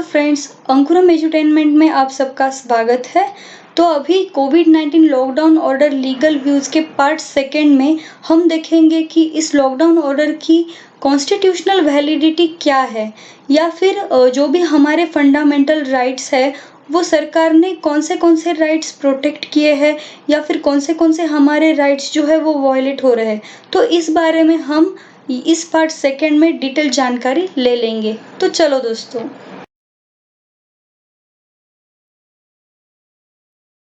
Friends, अंकुरम edutainment में आप सबका स्वागत है। तो अभी कोविड-19 लॉकडाउन ऑर्डर लीगल व्यूज़ के पार्ट सेकंड में हम देखेंगे कि इस लॉकडाउन ऑर्डर की कॉन्स्टिट्यूशनल वैलिडिटी क्या है, या फिर जो भी हमारे फंडामेंटल राइट्स है वो सरकार ने कौन से राइट्स प्रोटेक्ट किए हैं, या फिर कौन से हमारे राइट्स जो है वो वायलेट हो रहे हैं। तो इस बारे में हम इस पार्ट सेकंड में डिटेल जानकारी ले लेंगे। तो चलो दोस्तों,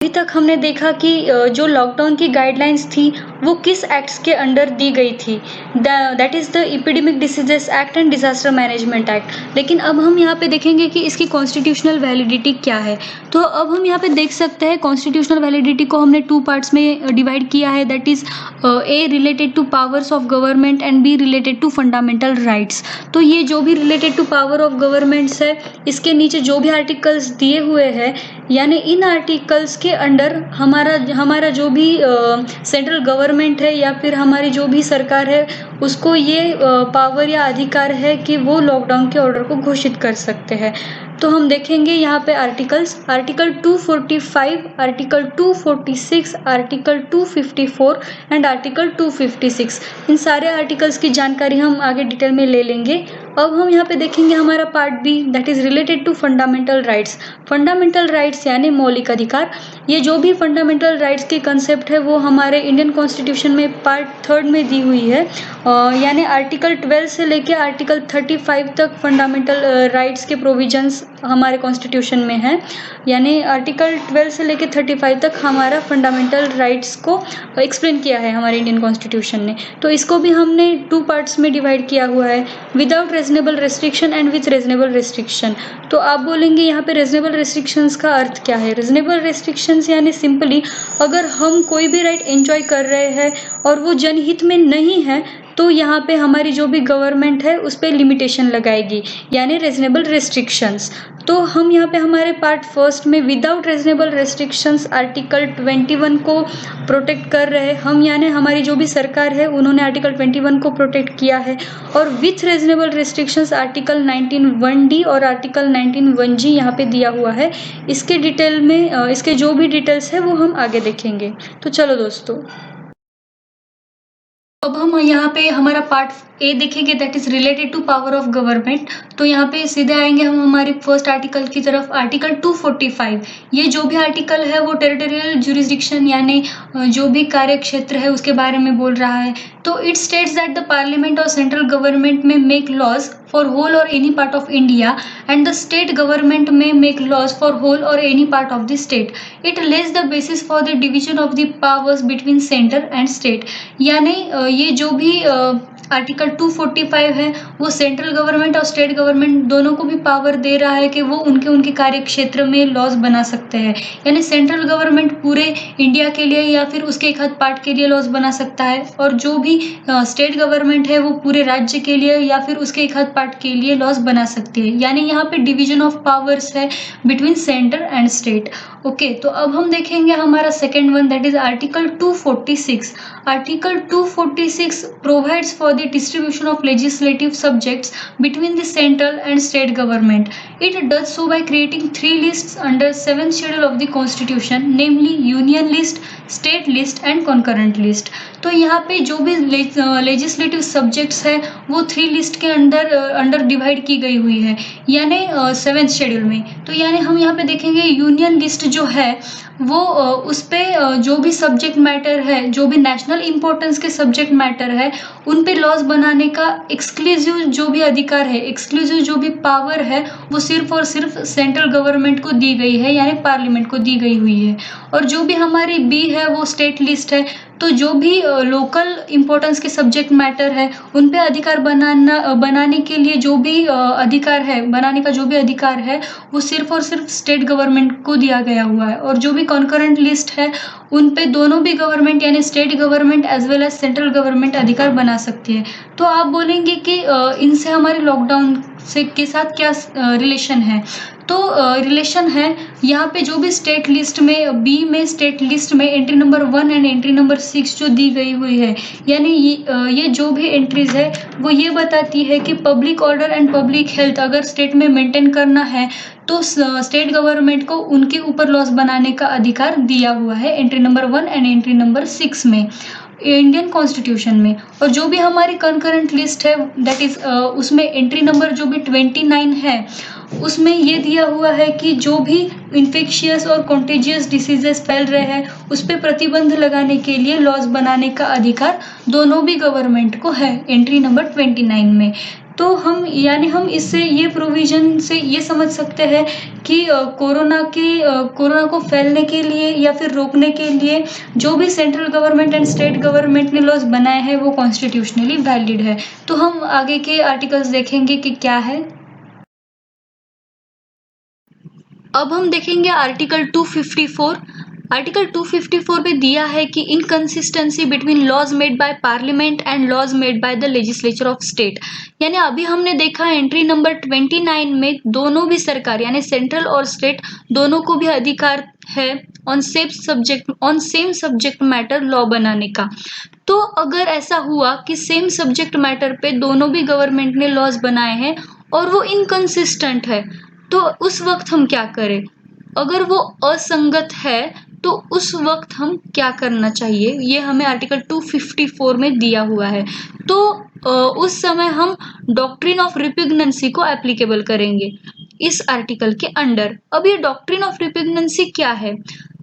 अभी तक हमने देखा कि जो लॉकडाउन की गाइडलाइंस थी वो किस एक्ट्स के अंडर दी गई थी। That is the epidemic diseases act and disaster management act. लेकिन अब हम यहाँ पे देखेंगे कि इसकी कॉन्स्टिट्यूशनल वैलिडिटी क्या है। तो अब हम यहाँ पे देख सकते हैं कॉन्स्टिट्यूशनल वैलिडिटी को हमने टू पार्ट्स में डिवाइड किया है। That is A related to powers of government and B related to fundamental rights. तो ये जो भी related to power of governments है, इसके नीचे जो भी आर्टिकल्स दिए हुए हैं, यानी इन आर्टिकल्स के अंडर हमारा जो भी सेंट्रल गवर्नमेंट है या फिर हमारी जो भी सरकार है, उसको ये पावर या अधिकार है कि वो लॉकडाउन के ऑर्डर को घोषित कर सकते हैं। तो हम देखेंगे यहाँ पे article 245, article 246, article 254 and article 256। इन सारे आर्टिकल्स की जानकारी हम आगे डिटेल में ले लेंगे। अब हम यहाँ पे देखेंगे हमारा part B, that is related to fundamental rights. Fundamental rights यानी मौलिक अधिकार। ये जो भी फंडामेंटल राइट्स की कंसेप्ट है वो हमारे इंडियन कॉन्स्टिट्यूशन में पार्ट थर्ड में दी हुई है। यानी आर्टिकल 12 से लेके आर्टिकल 35 तक फंडामेंटल राइट्स के प्रोविजंस हमारे कॉन्स्टिट्यूशन में है। यानी आर्टिकल 12 से लेके 35 तक हमारा फंडामेंटल राइट्स को एक्सप्लेन किया है हमारे इंडियन कॉन्स्टिट्यूशन ने। तो इसको भी हमने टू पार्ट्स में डिवाइड किया हुआ है, without reasonable restriction and with reasonable restriction. तो आप बोलेंगे यहाँ पे रीजनेबल रेस्ट्रिक्शंस का अर्थ क्या है। रीजनेबल रेस्ट्रिक्शंस यानी सिंपली अगर हम कोई भी राइट एंजॉय कर रहे हैं और वो जनहित में नहीं है, तो यहाँ पे हमारी जो भी गवर्नमेंट है उस पर लिमिटेशन लगाएगी, यानी रीजनेबल रेस्ट्रिक्शंस। तो हम यहाँ पे हमारे पार्ट फर्स्ट में विदाउट रीजनेबल रेस्ट्रिक्शंस आर्टिकल 21 को प्रोटेक्ट कर रहे हैं हम, यानी हमारी जो भी सरकार है उन्होंने आर्टिकल 21 को प्रोटेक्ट किया है। और with reasonable restrictions article 19(1)(d) और आर्टिकल 19(1)(g) यहाँ पे दिया हुआ है। इसके डिटेल में इसके जो भी डिटेल्स है वो हम आगे देखेंगे। तो चलो दोस्तों, अब हम यहाँ पे हमारा पार्ट ए देखेंगे, that is related to power of government. तो यहाँ पे सीधे आएंगे हम हमारे फर्स्ट आर्टिकल की तरफ, आर्टिकल 245। ये जो भी आर्टिकल है वो टेरिटोरियल जुरिस्डिक्शन यानी जो भी कार्य क्षेत्र है उसके बारे में बोल रहा है। तो it states that the parliament और central government may make laws for whole or any part of India and the state government may make laws for whole or any part of the state. It lays the basis for the division of the powers between center and state. यानी ये जो भी article 245 है वो central government और state government दोनों को भी पावर दे रहा है कि वो उनके कार्य क्षेत्र में लॉज बना सकते हैं। यानी सेंट्रल गवर्नमेंट पूरे इंडिया के लिए या फिर उसके एक आध पार्ट के लिए लॉज बना सकता है, और जो भी स्टेट गवर्नमेंट है वो पूरे राज्य के लिए या फिर उसके एक आध पार्ट के लिए लॉज बना सकती है। यानी यहाँ पे डिवीजन ऑफ पावर्स है between centre and state. Okay, तो अब हम देखेंगे हमारा second one, that is article 246। Article 246 provides for the distribution of legislative subjects between the central and state government. It does so by creating 3 lists under 7th schedule of the constitution, namely union list, state list and concurrent list. तो यहाँ पे जो भी legislative subjects है वो 3 list के under divide की गई हुई है, यानी 7th शेड्यूल में। तो यानी हम यहाँ पे देखेंगे यूनियन लिस्ट जो है वो उस पे जो भी सब्जेक्ट मैटर है, जो भी नेशनल इम्पोर्टेंस के सब्जेक्ट मैटर है, उन पे लॉज बनाने का एक्सक्लूसिव जो भी अधिकार है, एक्सक्लूसिव जो भी पावर है, वो सिर्फ और सिर्फ सेंट्रल गवर्नमेंट को दी गई है, यानी पार्लियामेंट को दी गई हुई है। और जो भी हमारी बी है वो स्टेट लिस्ट है। तो जो भी लोकल इम्पोर्टेंस के सब्जेक्ट मैटर है उन पे अधिकार बनाने के लिए जो भी अधिकार है, बनाने का जो भी अधिकार है वो सिर्फ और सिर्फ स्टेट गवर्नमेंट को दिया गया हुआ है। और जो भी कॉन्करेंट लिस्ट है उन पे दोनों भी गवर्नमेंट यानी state government as well as central government अधिकार बना सकती है। तो आप बोलेंगे कि इनसे हमारे लॉकडाउन से के साथ क्या रिलेशन है। तो रिलेशन है यहाँ पे जो भी स्टेट लिस्ट में बी में स्टेट लिस्ट में entry number 1 and entry number 6 जो दी गई हुई है, यानी ये जो भी एंट्रीज है वो ये बताती है कि public order and public health अगर स्टेट में मेंटेन करना है तो स्टेट गवर्नमेंट को उनके ऊपर लॉस बनाने का अधिकार दिया हुआ है entry number 1 and entry number 6 में इंडियन कॉन्स्टिट्यूशन में। और जो भी हमारी कंकरेंट लिस्ट है दैट इज उसमें एंट्री नंबर जो भी 29 है उसमें ये दिया हुआ है कि जो भी इन्फेक्शियस और कॉन्टेजियस डिसीजेस फैल रहे हैं उस पर प्रतिबंध लगाने के लिए लॉज बनाने का अधिकार दोनों भी गवर्नमेंट को है एंट्री नंबर 29 में। तो हम इससे ये प्रोविजन से ये समझ सकते हैं कि कोरोना को फैलने के लिए या फिर रोकने के लिए जो भी central government and state government ने लॉज बनाए हैं वो कॉन्स्टिट्यूशनली वैलिड है। तो हम आगे के आर्टिकल्स देखेंगे कि क्या है। अब हम देखेंगे आर्टिकल 254। आर्टिकल 254 में दिया है कि inconsistency between laws made by parliament and laws made by the legislature of state. यानी अभी हमने देखा एंट्री नंबर 29 में दोनों भी सरकार यानी सेंट्रल और स्टेट दोनों को भी अधिकार है on same subject matter law बनाने का। तो अगर ऐसा हुआ कि सेम सब्जेक्ट मैटर पे दोनों भी गवर्नमेंट ने लॉज बनाए हैं और वो इनकंसिस्टेंट है तो उस वक्त हम क्या करें? अगर वो असंगत है तो उस वक्त हम क्या करना चाहिए, ये हमें आर्टिकल 254 में दिया हुआ है। तो उस समय हम डॉक्ट्रिन ऑफ रिपिग्नेंसी को एप्लीकेबल करेंगे इस आर्टिकल के अंडर। अब ये डॉक्ट्रिन ऑफ रिपिग्नेंसी क्या है?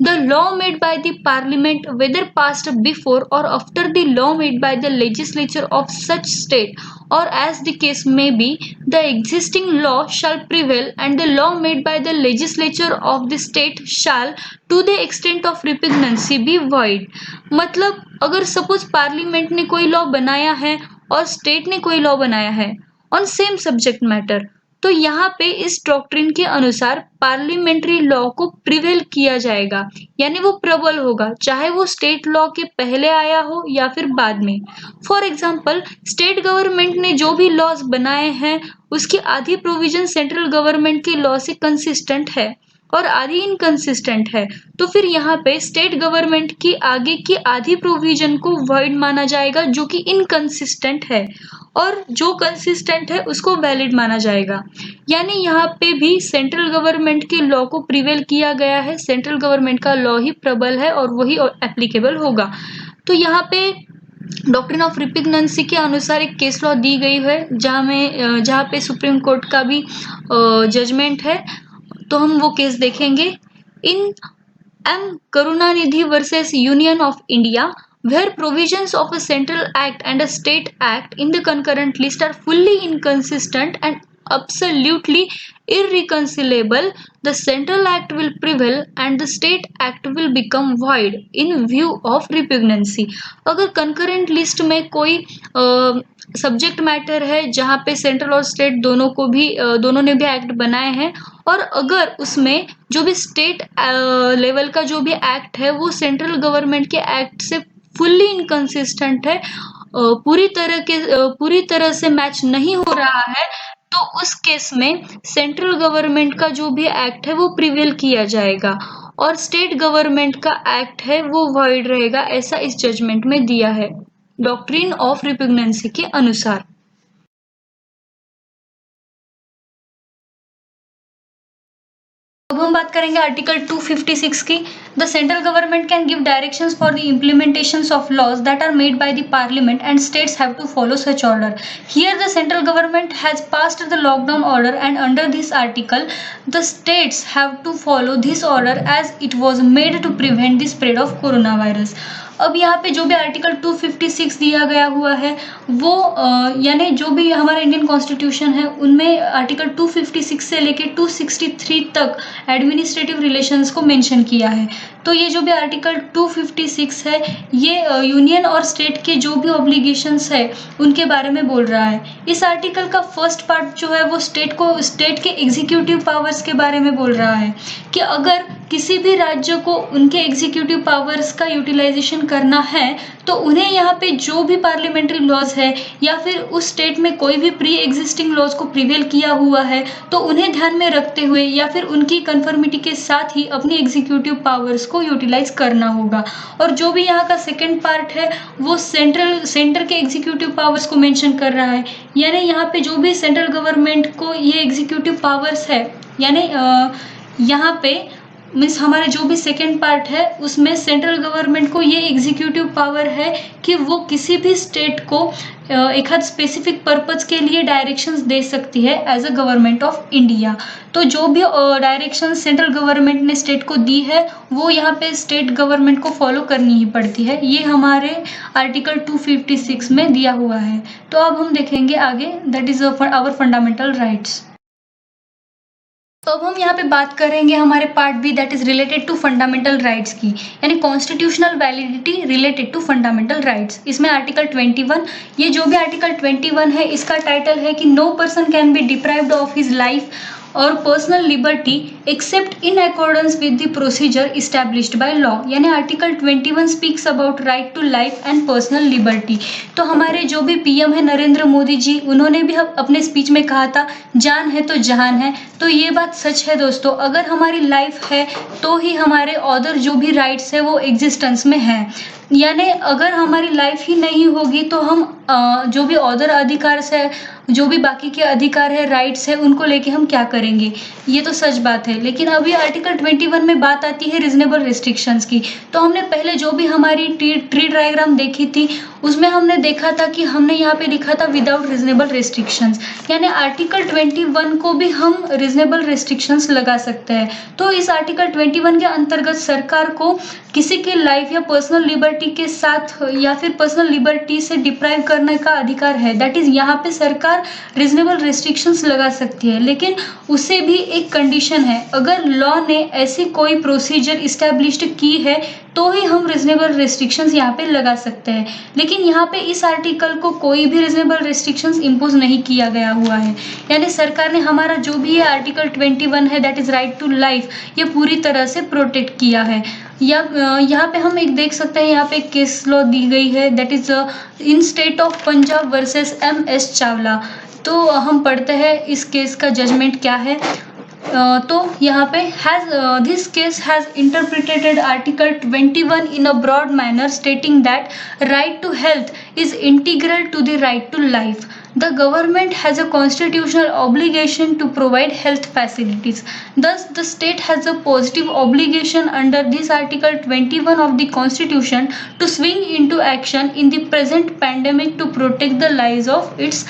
The law made by the parliament whether passed before और after the law made by the legislature of such state or as the case may be, the existing law shall prevail and the law made by the legislature of the state shall to the extent of repugnancy be void। मतलब अगर suppose parliament ने कोई law बनाया है और state ने कोई law बनाया है ऑन सेम सब्जेक्ट मैटर, तो यहाँ पे इस डॉक्ट्रिन के अनुसार पार्लियामेंट्री लॉ को प्रिवेल किया जाएगा, यानी वो प्रबल होगा, चाहे वो स्टेट लॉ के पहले आया हो या फिर बाद में। फॉर एग्जाम्पल स्टेट गवर्नमेंट ने जो भी लॉज बनाए हैं उसकी आधी प्रोविजन सेंट्रल गवर्नमेंट के लॉ से कंसिस्टेंट है और आधी इनकंसिस्टेंट है, तो फिर यहाँ पे स्टेट गवर्नमेंट की आगे की आधी प्रोविजन को वॉइड माना जाएगा जो कि इनकंसिस्टेंट है, और जो कंसिस्टेंट है उसको वैलिड माना जाएगा। यानी यहाँ पे भी सेंट्रल गवर्नमेंट के लॉ को प्रिवेल किया गया है, सेंट्रल गवर्नमेंट का लॉ ही प्रबल है और वही एप्लीकेबल होगा। तो यहाँ पे डॉक्ट्रिन ऑफ रिपिग्नेंसी के अनुसार एक केस लॉ दी गई है जहाँ पे सुप्रीम कोर्ट का भी जजमेंट है, तो हम वो केस देखेंगे। In M Karunanidhi versus union of India where provisions of a central act and a state act in the concurrent list are fully inconsistent and absolutely irreconcilable, the central act will prevail and the state act will become void in view of repugnancy। अगर concurrent list में कोई subject matter है जहाँ पे central और state दोनों ने भी एक्ट बनाए हैं और अगर उसमें जो भी स्टेट लेवल का जो भी एक्ट है वो सेंट्रल गवर्नमेंट के एक्ट से फुल्ली इनकंसिस्टेंट है, पूरी तरह से मैच नहीं हो रहा है, तो उस केस में सेंट्रल गवर्नमेंट का जो भी एक्ट है वो प्रिवेल किया जाएगा और स्टेट गवर्नमेंट का एक्ट है वो वॉइड रहेगा, ऐसा इस जजमेंट में दिया है डॉक्ट्रिन ऑफ रिपिग्नेंसी के अनुसार। अब हम बात करेंगे आर्टिकल 256 की। The central government can give directions for the implementations of laws that are made by the parliament and states have to follow such order. Here the central government has passed the lockdown order and under this article the states have to follow this order as it was made to prevent the spread of corona virus. अब यहाँ पे जो भी article 256 दिया गया हुआ है वो यानी जो भी हमारा इंडियन कॉन्स्टिट्यूशन है उनमें आर्टिकल 256 से लेके 263 तक एडमिनिस्ट्रेटिव रिलेशंस को मेंशन किया है। तो ये जो भी आर्टिकल 256 है ये यूनियन और स्टेट के जो भी ऑब्लिगेशंस है उनके बारे में बोल रहा है। इस आर्टिकल का फर्स्ट पार्ट जो है वो स्टेट के एग्जीक्यूटिव पावर्स के बारे में बोल रहा है कि अगर किसी भी राज्य को उनके एग्जीक्यूटिव पावर्स का यूटिलाइजेशन करना है तो उन्हें यहाँ पे जो भी पार्लियामेंट्री लॉज है या फिर उस स्टेट में कोई भी प्री एग्जिस्टिंग लॉज को प्रिवेल किया हुआ है तो उन्हें ध्यान में रखते हुए या फिर उनकी कन्फर्मिटी के साथ ही अपनी एग्जीक्यूटिव पावर्स को यूटिलाइज करना होगा। और जो भी यहाँ का सेकेंड पार्ट है वो सेंटर के एग्जीक्यूटिव पावर्स को मेंशन कर रहा है, यानी यहाँ पे जो भी सेंट्रल गवर्नमेंट को ये एग्जीक्यूटिव पावर्स है, यानी यहाँ पे मीन्स हमारा जो भी सेकेंड पार्ट है उसमें सेंट्रल गवर्नमेंट को ये एग्जीक्यूटिव पावर है कि वो किसी भी स्टेट को एक आध स्पेसिफिक पर्पज के लिए डायरेक्शंस दे सकती है as a government of India. तो जो भी डायरेक्शन सेंट्रल गवर्नमेंट ने स्टेट को दी है वो यहाँ पे स्टेट गवर्नमेंट को फॉलो करनी ही पड़ती है, ये हमारे आर्टिकल 256 में दिया हुआ है। तो अब हम देखेंगे आगे, that is our fundamental rights. तो अब हम यहाँ पे बात करेंगे हमारे part B, that is related to fundamental rights की, यानी constitutional validity related to fundamental rights. इसमें आर्टिकल 21, ये जो भी आर्टिकल 21 है इसका टाइटल है कि no person can be deprived of his life और personal liberty except in accordance with the procedure established by law, यानी article 21 speaks about right to life and personal liberty. तो हमारे जो भी पीएम है नरेंद्र मोदी जी, उन्होंने भी अपने स्पीच में कहा था जान है तो जहान है। तो ये बात सच है दोस्तों, अगर हमारी लाइफ है तो ही हमारे अदर जो भी राइट्स है वो एग्जिस्टेंस में है, यानी अगर हमारी लाइफ ही नहीं होगी तो हम जो भी अदर अधिकार से जो भी बाकी के अधिकार है, राइट्स है, उनको लेके हम क्या करेंगे, ये तो सच बात है। लेकिन अभी आर्टिकल 21 में बात आती है रीजनेबल रिस्ट्रिक्शंस की। तो हमने पहले जो भी हमारी ट्री डायग्राम देखी थी उसमें हमने देखा था कि हमने यहाँ पे लिखा था विदाउट रीजनेबल रिस्ट्रिक्शंस, यानी आर्टिकल 21 को भी हम रीजनेबल रिस्ट्रिक्शंस लगा सकते हैं। तो इस आर्टिकल 21 के अंतर्गत सरकार को किसी की लाइफ या पर्सनल लिबर्टी के साथ या फिर पर्सनल लिबर्टी से डिप्राइव करने का अधिकार है। दैट इज यहाँ पे सरकार रीजनेबल रिस्ट्रिक्शंस लगा सकती है, लेकिन उसे भी एक कंडीशन है, अगर लॉ ने ऐसी कोई प्रोसीजर इस्टेब्लिश्ड की है तो ही हम रीजनेबल रिस्ट्रिक्शंस यहाँ पे लगा सकते हैं। लेकिन यहाँ पे इस आर्टिकल को कोई भी रीजनेबल रिस्ट्रिक्शंस इम्पोज नहीं किया गया हुआ है, यानी सरकार ने हमारा जो भी ये आर्टिकल 21 है that is right to life, ये पूरी तरह से प्रोटेक्ट किया है। या यहाँ पे हम एक देख सकते हैं, यहाँ पे केस लॉ दी गई है, that is in state of Punjab versus MS Chawla. तो हम पढ़ते हैं इस केस का जजमेंट क्या है। तो यहाँ पे this case has interpreted article 21 in a broad manner stating that right to health is integral to the right to life. The government has a constitutional obligation to provide health facilities. Thus, the state has a positive obligation under this Article 21 of the Constitution to swing into action in the present pandemic to protect the lives of its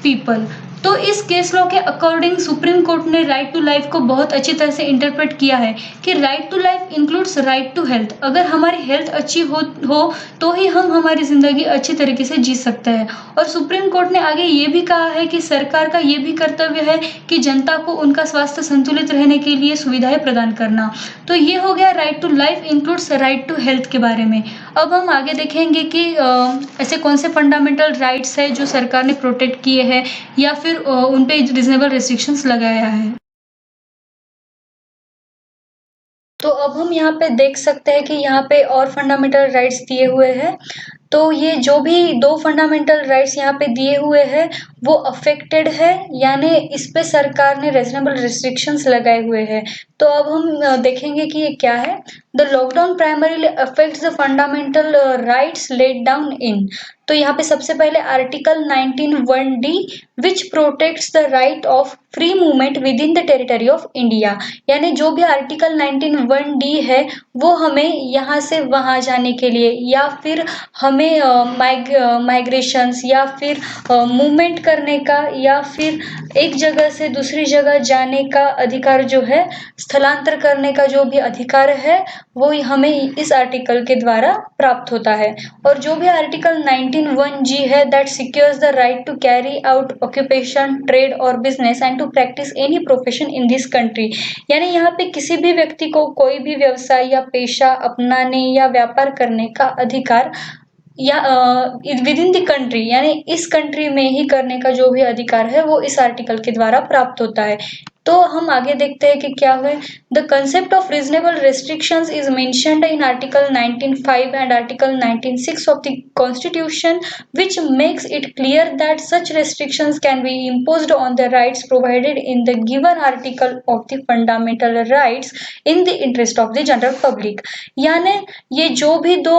people. तो इस case law के according Supreme Court ने right to life को बहुत अच्छी तरह से interpret किया है कि right to life includes right to health. अगर हमारी हेल्थ अच्छी हो तो ही हम हमारी जिंदगी अच्छी तरीके से जी सकते हैं। और सुप्रीम कोर्ट ने आगे ये भी कहा है कि सरकार का ये भी कर्तव्य है कि जनता को उनका स्वास्थ्य संतुलित रहने के लिए सुविधाएं प्रदान करना। तो ये हो गया right to life includes right to health के बारे में। अब हम आगे देखेंगे कि ऐसे कौन से फंडामेंटल राइट्स है जो सरकार ने प्रोटेक्ट किए हैं या फिर उन पे रीजनेबल रिस्ट्रिक्शंस लगाया है। तो अब हम यहाँ पे देख सकते हैं कि यहाँ पे और फंडामेंटल राइट्स दिए हुए हैं। तो ये जो भी दो फंडामेंटल राइट्स यहाँ पे दिए हुए हैं वो अफेक्टेड है, यानी इस पे सरकार ने रीजनेबल रिस्ट्रिक्शंस लगाए हुए हैं। तो अब हम देखेंगे कि ये क्या है। The lockdown primarily affects the fundamental rights laid down in. तो यहाँ पे सबसे पहले article 19(1)(d which protects the right of free movement with in the territory of India, यानी जो भी आर्टिकल 19(1)(d है वो हमें यहाँ से वहाँ जाने के लिए या फिर हमें माइग्रेशंस या फिर मूवमेंट करने का या फिर एक जगह से दूसरी जगह जाने का अधिकार जो है, स्थलांतर करने का जो भी अधिकार है वो हमें इस आर्टिकल के द्वारा प्राप्त होता है। और जो भी आर्टिकल 19(1)(g है that secures the right to carry out occupation trade और business and to practise any profession in this country, यानी यहाँ पे किसी भी व्यक्ति को कोई भी व्यवसाय या पेशा अपनाने या व्यापार करने का अधिकार या विद इन द कंट्री, यानी इस कंट्री में ही करने का जो भी अधिकार है वो इस आर्टिकल के द्वारा प्राप्त होता है। तो हम आगे देखते हैं कि क्या है। The concept of reasonable restrictions is mentioned in Article 19(5) and Article 19(6) of the Constitution, which makes it clear that such restrictions can be imposed on the rights provided in the given article of the fundamental rights in the interest of the general public। यानी ये जो भी दो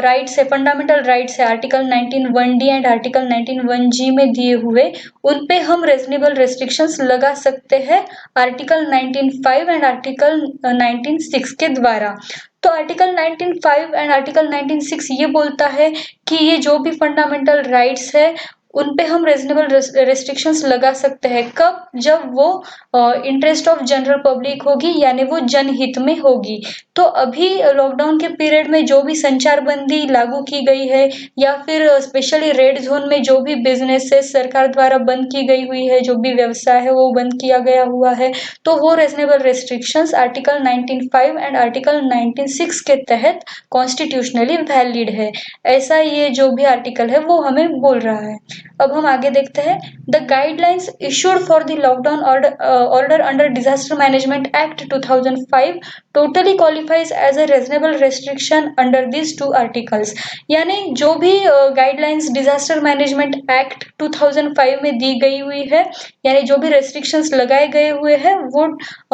rights है, fundamental rights है, article 19(1)(d) and article 19(1)(g) में दिए हुए, उन पे हम रीजनेबल रेस्ट्रिक्शंस लगा सकते हैं आर्टिकल 19(5) एंड आर्टिकल 19(6) के द्वारा। तो आर्टिकल 19(5) एंड आर्टिकल 19(6) ये बोलता है कि ये जो भी फंडामेंटल राइट्स है उन पे हम रीजनेबल रेस्ट्रिक्शंस लगा सकते हैं। कब? जब वो इंटरेस्ट ऑफ जनरल पब्लिक होगी, यानी वो जनहित में होगी। तो अभी लॉकडाउन के पीरियड में जो भी संचार बंदी लागू की गई है, या फिर स्पेशली रेड जोन में जो भी बिजनेसेस सरकार द्वारा बंद की गई हुई है, जो भी व्यवसाय है वो बंद किया गया हुआ है, तो वो reasonable restrictions article 19(5) and article 19(6) के तहत कॉन्स्टिट्यूशनली वैलिड है। ऐसा ये जो भी आर्टिकल है वो हमें बोल रहा है। अब हम आगे देखते हैं। The guidelines issued for the lockdown order under disaster management act 2005 totally qualifies as a reasonable restriction under these two articles। यानी जो भी गाइडलाइंस डिजास्टर मैनेजमेंट एक्ट 2005 में दी गई हुई है, यानी जो भी रेस्ट्रिक्शंस लगाए गए हुए हैं, वो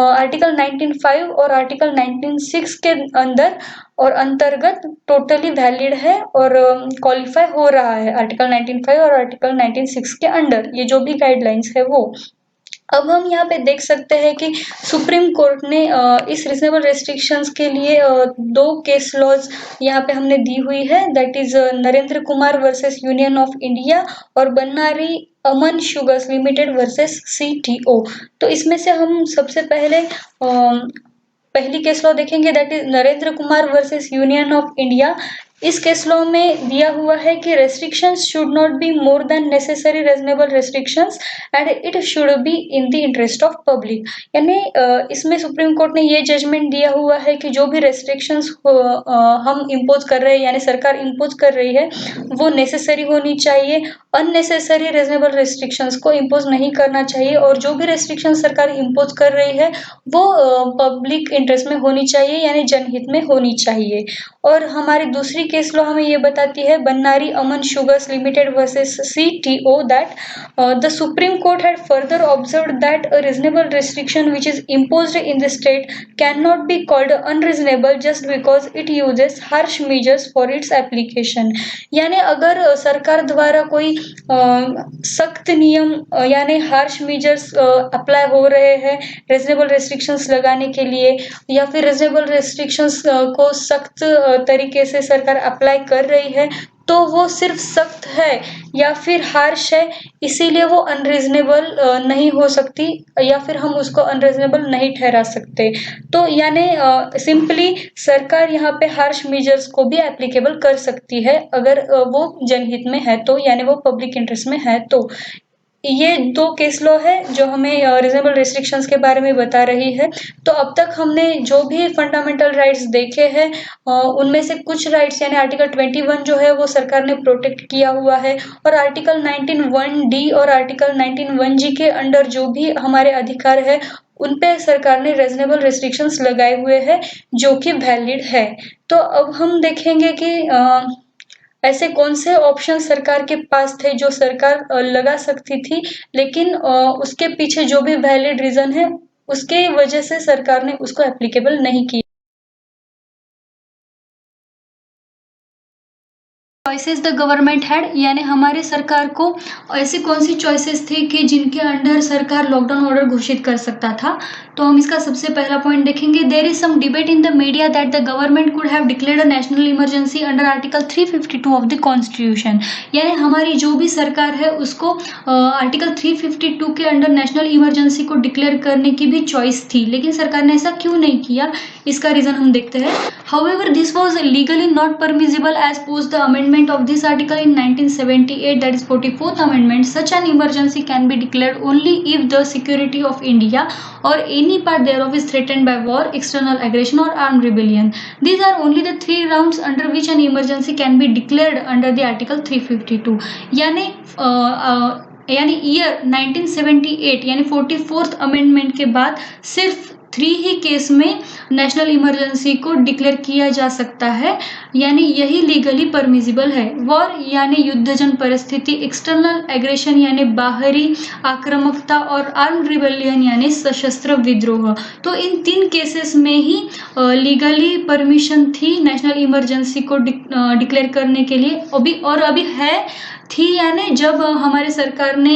आर्टिकल 19(5) और आर्टिकल 19(6) के अंदर और अंतर्गत टोटली वैलिड है और क्वालिफाई हो रहा है आर्टिकल 19(5) और आर्टिकल 19(6) के अंडर, ये जो भी गाइडलाइंस है वो। अब हम यहाँ पे देख सकते हैं कि सुप्रीम कोर्ट ने इस रीजनेबल रेस्ट्रिक्शंस के लिए दो केस लॉज यहाँ पे हमने दी हुई है, that is Narendra Kumar versus union of India और Bannari Amman sugars limited versus CTO। तो इसमें से हम सबसे पहले पहली केस लॉ देखेंगे, that is Narendra Kumar versus union of India. इस केस लॉ में दिया हुआ है कि restrictions should not be more than necessary reasonable restrictions and it should be in the interest of public. यानी इसमें सुप्रीम कोर्ट ने ये जजमेंट दिया हुआ है कि जो भी रेस्ट्रिक्शंस हम इम्पोज कर रहे हैं, यानी सरकार इम्पोज कर रही है, वो नेसेसरी होनी चाहिए। अननेसेसरी रीजनेबल रेस्ट्रिक्शंस को इम्पोज नहीं करना चाहिए, और जो भी रेस्ट्रिक्शन सरकार इम्पोज कर रही है वो पब्लिक इंटरेस्ट में होनी चाहिए, यानी जनहित में होनी चाहिए। और हमारी दूसरी केस लॉ हमें ये बताती है, Bannari Amman sugars limited versus CTO, that the supreme court had further observed that a reasonable restriction which is imposed in the state cannot be called unreasonable just because it uses harsh measures for its application। यानी अगर सरकार द्वारा कोई सख्त नियम यानी harsh measures apply हो रहे हैं रीजनेबल रेस्ट्रिक्शंस लगाने के लिए, या फिर रीजनेबल रेस्ट्रिक्शंस को सख्त तरीके से सरकार अप्लाई कर रही है, तो वो सिर्फ सख्त है या फिर हार्श है, इसीलिए वो अनरीजनेबल नहीं हो सकती, या फिर हम उसको अनरीजनेबल नहीं ठहरा सकते। तो यानी सिंपली सरकार यहाँ पे हार्श मेजर्स को भी एप्लीकेबल कर सकती है अगर वो जनहित में है तो, यानी वो पब्लिक इंटरेस्ट में है तो। ये दो केस लॉ है जो हमें रीजनेबल रेस्ट्रिक्शंस के बारे में बता रही है। तो अब तक हमने जो भी फंडामेंटल राइट्स देखे हैं उनमें से कुछ राइट्स यानी आर्टिकल 21 जो है वो सरकार ने प्रोटेक्ट किया हुआ है, और आर्टिकल 19(1)(d) और आर्टिकल 19(1)(g) के अंडर जो भी हमारे अधिकार है उन पे सरकार ने रीजनेबल रेस्ट्रिक्शंस लगाए हुए हैं जो कि वैलिड है। तो अब हम देखेंगे कि ऐसे कौन से ऑप्शन सरकार के पास थे जो सरकार लगा सकती थी, लेकिन उसके पीछे जो भी वैलिड रीजन है उसके वजह से सरकार ने उसको एप्लीकेबल नहीं किया। चॉइसेस द गवर्नमेंट हैड, यानी हमारे सरकार को ऐसी कौन सी चॉइसेस थी कि जिनके अंडर सरकार लॉकडाउन ऑर्डर घोषित कर सकता था। तो हम इसका सबसे पहला पॉइंट देखेंगे, there is some debate in the media that the government could have declared a national emergency under article 352 of the constitution. यानी हमारी जो भी सरकार है उसको आर्टिकल 352 के अंडर नेशनल इमरजेंसी को डिक्लेयर करने की भी चॉइस थी, लेकिन सरकार ने ऐसा क्यों नहीं किया, इसका रीजन हम देखते हैं। However, this was legally not permissible as post the amendment of this article in 1978, that is 44th amendment. Such an emergency can be declared only if the security of India or any part thereof is threatened by war, external aggression or armed rebellion. These are only the three grounds under which an emergency can be declared under the article 352। यानी यानी year 1978 यानी 44th amendment के बाद सिर्फ 3 ही case में national emergency को declare किया जा सकता है, यानी यही लीगली परमिजिबल है। वॉर यानी युद्धजन परिस्थिति, एक्सटर्नल एग्रेशन यानी बाहरी आक्रामकता और आर्म्ड रिबेलियन यानी सशस्त्र विद्रोह। तो इन 3 केसेस में ही लीगली परमिशन थी नेशनल इमरजेंसी को डिक्लेयर करने के लिए। अभी थी यानी जब हमारी सरकार ने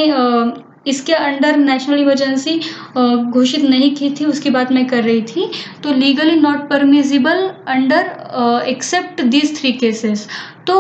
इसके अंडर नेशनल इमरजेंसी घोषित नहीं की थी, उसकी बात मैं कर रही थी। तो legally not permissible under except these 3 cases. तो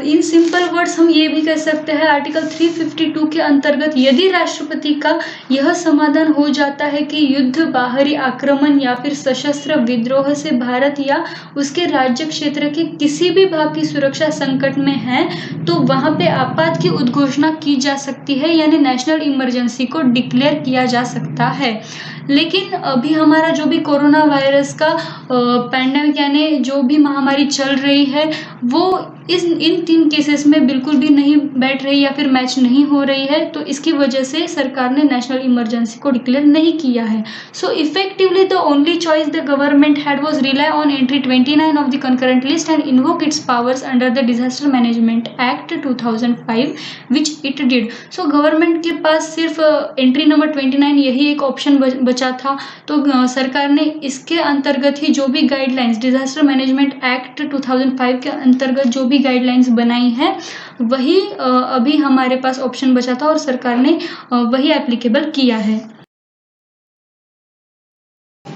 इन सिंपल वर्ड्स हम ये भी कह सकते हैं आर्टिकल 352 के अंतर्गत यदि राष्ट्रपति का यह समाधान हो जाता है कि युद्ध, बाहरी आक्रमण या फिर सशस्त्र विद्रोह से भारत या उसके राज्य क्षेत्र के किसी भी भाग की सुरक्षा संकट में है, तो वहां पे आपात की उद्घोषणा की जा सकती है, यानी नेशनल इमरजेंसी को डिक्लेयर किया जा सकता है। लेकिन अभी हमारा जो भी कोरोना वायरस का पैंडेमिक यानी जो भी महामारी चल रही है, वो इन 3 केसेस में बिल्कुल भी नहीं बैठ रही या फिर मैच नहीं हो रही है। तो इसकी वजह से सरकार ने नेशनल इमरजेंसी को डिक्लेयर नहीं किया है। सो effectively the only choice the government had was rely on entry 29 of the concurrent list and invoke its powers under the disaster management act 2005 which it did. So government के पास सिर्फ entry number 29 यही एक option बचा था। तो सरकार ने इसके अंतर्गत ही जो भी गाइडलाइंस डिजास्टर मैनेजमेंट एक्ट 2005 के अंतर्गत जो भी गाइडलाइंस बनाई है, वही अभी हमारे पास ऑप्शन बचा था और सरकार ने वही एप्लीकेबल किया है।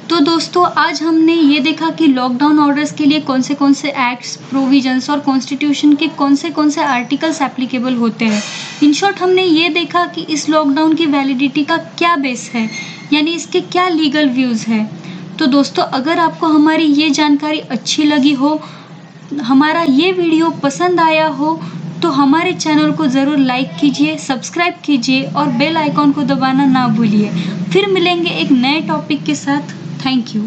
तो दोस्तों आज हमने ये देखा कि लॉकडाउन ऑर्डर्स के लिए कौन से एक्ट्स, प्रोविजंस और कॉन्स्टिट्यूशन के कौन से आर्टिकल्स एप्लीकेबल होते हैं। इन शॉर्ट हमने ये देखा कि इस लॉकडाउन की वैलिडिटी का क्या बेस है, यानी इसके क्या लीगल व्यूज़ है। तो दोस्तों अगर आपको हमारी ये जानकारी अच्छी लगी हो, हमारा ये वीडियो पसंद आया हो, तो हमारे चैनल को ज़रूर लाइक कीजिए, सब्सक्राइब कीजिए और बेल आइकॉन को दबाना ना भूलिए। फिर मिलेंगे एक नए टॉपिक के साथ। Thank you.